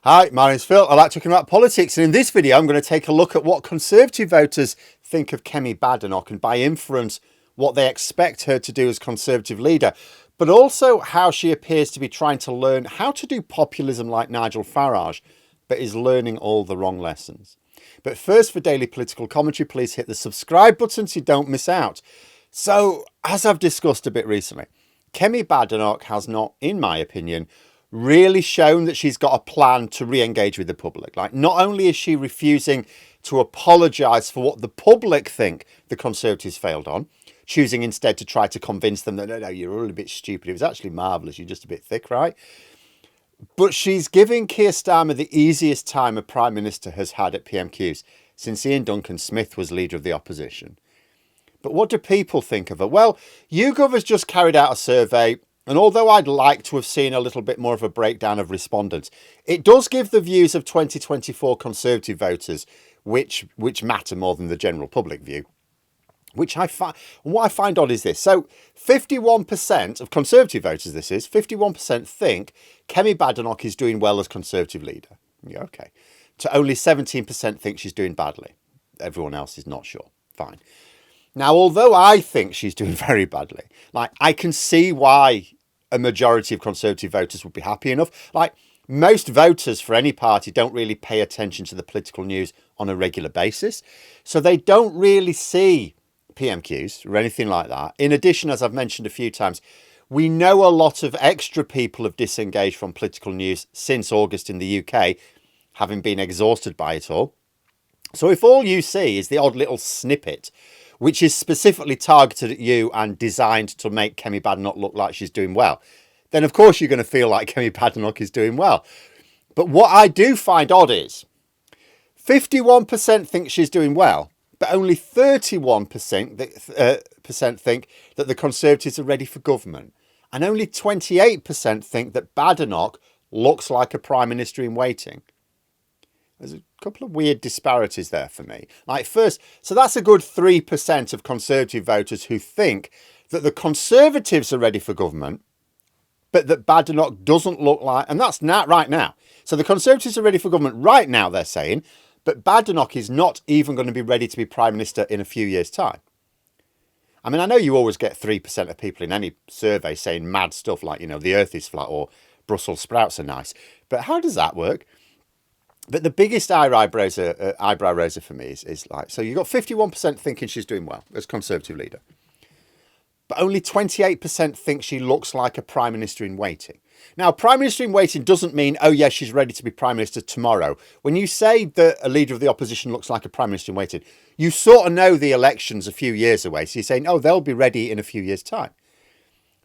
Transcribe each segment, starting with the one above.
Hi, my name's Phil. I like talking about politics, and in this video I'm going to take a look at what Conservative voters think of Kemi Badenoch and by inference what they expect her to do as Conservative leader, but also how she appears to be trying to learn how to do populism like Nigel Farage, but is learning all the wrong lessons. But first, for daily political commentary, please hit the subscribe button so you don't miss out. So, as I've discussed a bit recently, Kemi Badenoch has not, in my opinion, really shown that she's got a plan to re-engage with the public. Like, not only is she refusing to apologise for what the public think the Conservatives failed on, choosing instead to try to convince them that, no, you're all a bit stupid. It was actually marvellous. You're just a bit thick, right? But she's giving Keir Starmer the easiest time a Prime Minister has had at PMQs since Ian Duncan Smith was leader of the opposition. But what do people think of her? Well, YouGov has just carried out a survey, and although I'd like to have seen a little bit more of a breakdown of respondents, it does give the views of 2024 Conservative voters, which matter more than the general public view. What I find odd is this. So 51% of Conservative voters, 51% think Kemi Badenoch is doing well as Conservative leader. Yeah, okay. To only 17% think she's doing badly. Everyone else is not sure. Fine. Now, although I think she's doing very badly, like, I can see why a majority of Conservative voters would be happy enough. Like, most voters for any party don't really pay attention to the political news on a regular basis. So they don't really see PMQs or anything like that. In addition, as I've mentioned a few times, we know a lot of extra people have disengaged from political news since August in the UK, having been exhausted by it all. So if all you see is the odd little snippet, which is specifically targeted at you and designed to make Kemi Badenoch look like she's doing well, then of course you're going to feel like Kemi Badenoch is doing well. But what I do find odd is 51% think she's doing well, but only 31% think that the Conservatives are ready for government. And only 28% think that Badenoch looks like a Prime Minister in waiting. There's a couple of weird disparities there for me. Like, first, so that's a good 3% of Conservative voters who think that the Conservatives are ready for government, but that Badenoch doesn't look like, and that's not right now. So the Conservatives are ready for government right now, they're saying, but Badenoch is not even going to be ready to be Prime Minister in a few years' time. I mean, I know you always get 3% of people in any survey saying mad stuff like, you know, the earth is flat or Brussels sprouts are nice. But how does that work? But the biggest eyebrow raiser for me is like, so you've got 51% thinking she's doing well as Conservative leader, but only 28% think she looks like a Prime Minister in waiting. Now, Prime Minister in waiting doesn't mean, oh, yes, she's ready to be Prime Minister tomorrow. When you say that a leader of the opposition looks like a Prime Minister in waiting, you sort of know the election's a few years away. So you're saying, oh, they'll be ready in a few years' time.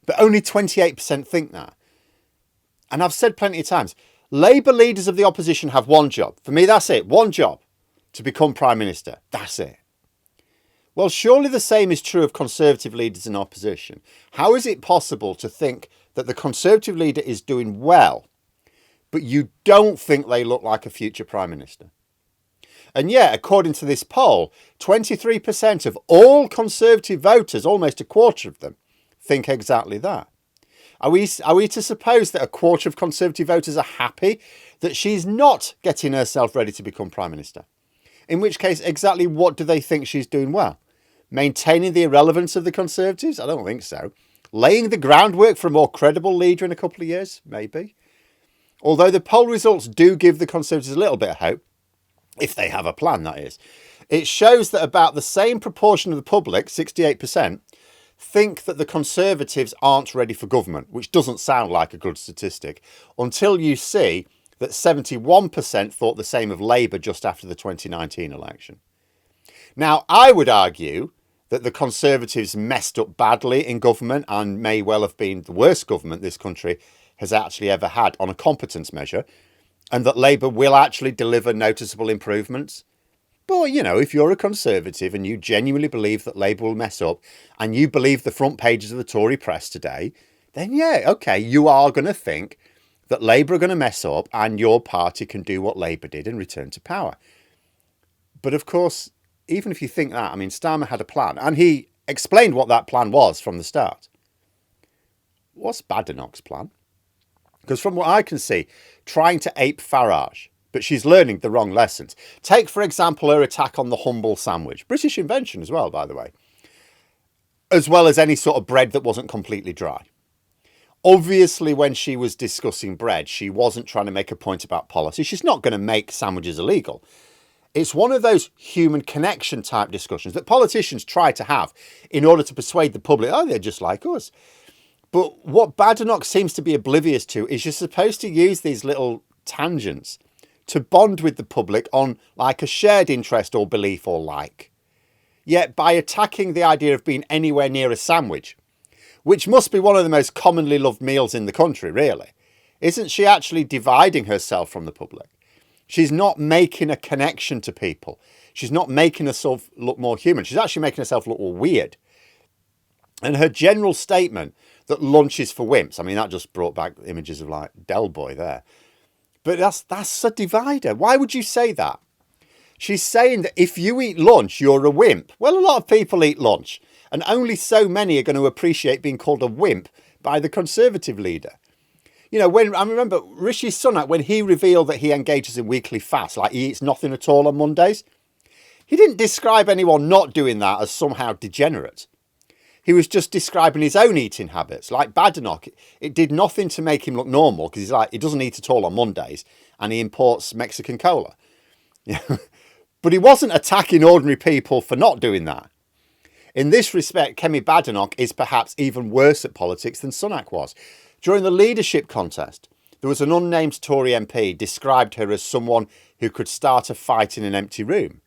But only 28% think that. And I've said plenty of times, Labour leaders of the opposition have one job. For me, that's it. One job. To become Prime Minister. That's it. Well, surely the same is true of Conservative leaders in opposition. How is it possible to think that the Conservative leader is doing well, but you don't think they look like a future Prime Minister? And yet, according to this poll, 23% of all Conservative voters, almost a quarter of them, think exactly that. Are we to suppose that a quarter of Conservative voters are happy that she's not getting herself ready to become Prime Minister? In which case, exactly what do they think she's doing well? Maintaining the irrelevance of the Conservatives? I don't think so. Laying the groundwork for a more credible leader in a couple of years? Maybe. Although the poll results do give the Conservatives a little bit of hope, if they have a plan, that is. It shows that about the same proportion of the public, 68%, think that the Conservatives aren't ready for government, which doesn't sound like a good statistic, until you see that 71% thought the same of Labour just after the 2019 election. Now, I would argue that the Conservatives messed up badly in government and may well have been the worst government this country has actually ever had on a competence measure, and that Labour will actually deliver noticeable improvements. But, you know, if you're a Conservative and you genuinely believe that Labour will mess up and you believe the front pages of the Tory press today, then yeah, okay, you are going to think that Labour are going to mess up and your party can do what Labour did and return to power. But of course, even if you think that, I mean, Starmer had a plan and he explained what that plan was from the start. What's Badenoch's plan? Because from what I can see, trying to ape Farage, but she's learning the wrong lessons. Take, for example, her attack on the humble sandwich. British invention as well, by the way. As well as any sort of bread that wasn't completely dry. Obviously, when she was discussing bread, she wasn't trying to make a point about policy. She's not going to make sandwiches illegal. It's one of those human connection type discussions that politicians try to have in order to persuade the public, oh, they're just like us. But what Badenoch seems to be oblivious to is you're supposed to use these little tangents to bond with the public on like a shared interest or belief or like. Yet by attacking the idea of being anywhere near a sandwich, which must be one of the most commonly loved meals in the country, really, isn't she actually dividing herself from the public? She's not making a connection to people. She's not making herself look more human. She's actually making herself look more weird. And her general statement that lunch is for wimps, I mean, that just brought back images of like Del Boy there. But that's a divider. Why would you say that? She's saying that if you eat lunch, you're a wimp. Well, a lot of people eat lunch. And only so many are going to appreciate being called a wimp by the Conservative leader. You know, when I remember Rishi Sunak, when he revealed that he engages in weekly fasts, like he eats nothing at all on Mondays, he didn't describe anyone not doing that as somehow degenerate. He was just describing his own eating habits. Like Badenoch, it did nothing to make him look normal because he's like, he doesn't eat at all on Mondays and he imports Mexican cola. But he wasn't attacking ordinary people for not doing that. In this respect, Kemi Badenoch is perhaps even worse at politics than Sunak was. During the leadership contest, there was an unnamed Tory MP described her as someone who could start a fight in an empty room.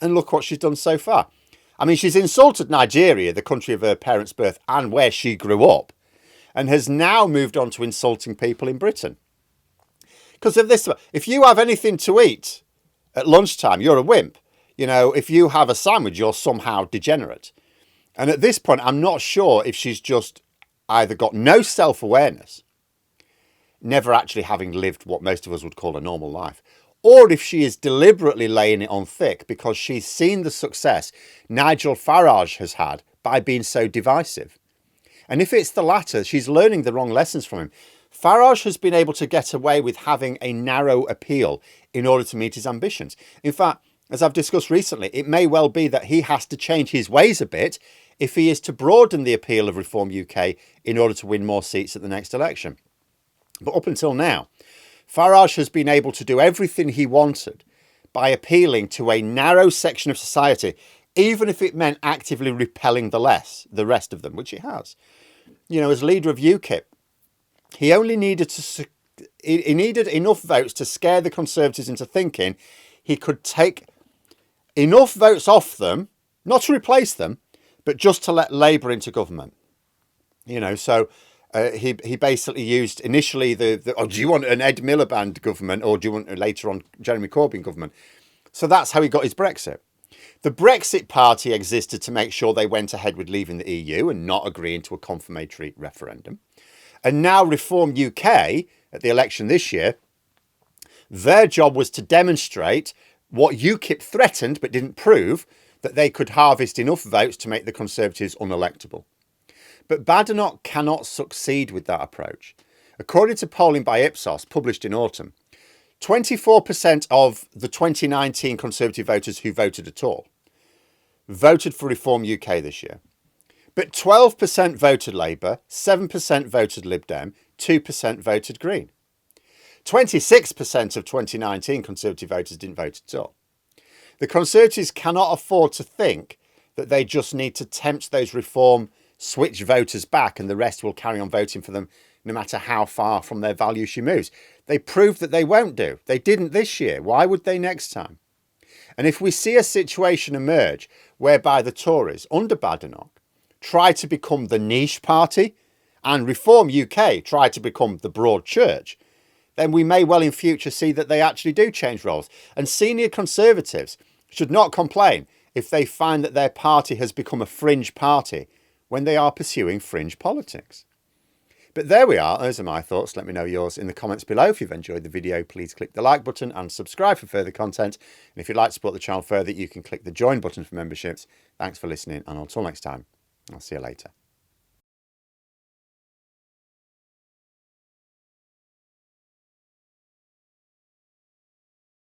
And look what she's done so far. I mean, she's insulted Nigeria, the country of her parents' birth and where she grew up, and has now moved on to insulting people in Britain. Because of this, if you have anything to eat at lunchtime, you're a wimp. You know, if you have a sandwich, you're somehow degenerate. And at this point, I'm not sure if she's just either got no self-awareness, never actually having lived what most of us would call a normal life, or if she is deliberately laying it on thick because she's seen the success Nigel Farage has had by being so divisive. And if it's the latter, she's learning the wrong lessons from him. Farage has been able to get away with having a narrow appeal in order to meet his ambitions. In fact, as I've discussed recently, it may well be that he has to change his ways a bit if he is to broaden the appeal of Reform UK in order to win more seats at the next election. But up until now, Farage has been able to do everything he wanted by appealing to a narrow section of society, even if it meant actively repelling the rest of them, which he has. You know, as leader of UKIP, he only needed he needed enough votes to scare the Conservatives into thinking he could take enough votes off them, not to replace them, but just to let Labour into government. You know, so he basically used initially oh, do you want an Ed Miliband government or do you want later on Jeremy Corbyn government? So that's how he got his Brexit. The Brexit Party existed to make sure they went ahead with leaving the EU and not agreeing to a confirmatory referendum. And now Reform UK, at the election this year, their job was to demonstrate what UKIP threatened but didn't prove, that they could harvest enough votes to make the Conservatives unelectable. But Badenoch cannot succeed with that approach. According to polling by Ipsos, published in autumn, 24% of the 2019 Conservative voters who voted at all voted for Reform UK this year. But 12% voted Labour, 7% voted Lib Dem, 2% voted Green. 26% of 2019 Conservative voters didn't vote at all. The Conservatives cannot afford to think that they just need to tempt those Reform switch voters back and the rest will carry on voting for them no matter how far from their values she moves. They proved that they won't do. They didn't this year. Why would they next time? And if we see a situation emerge whereby the Tories, under Badenoch, try to become the niche party and Reform UK try to become the broad church, then we may well in future see that they actually do change roles. And senior Conservatives should not complain if they find that their party has become a fringe party when they are pursuing fringe politics. But there we are. Those are my thoughts. Let me know yours in the comments below. If you've enjoyed the video, please click the like button and subscribe for further content. And if you'd like to support the channel further, you can click the join button for memberships. Thanks for listening. And until next time, I'll see you later.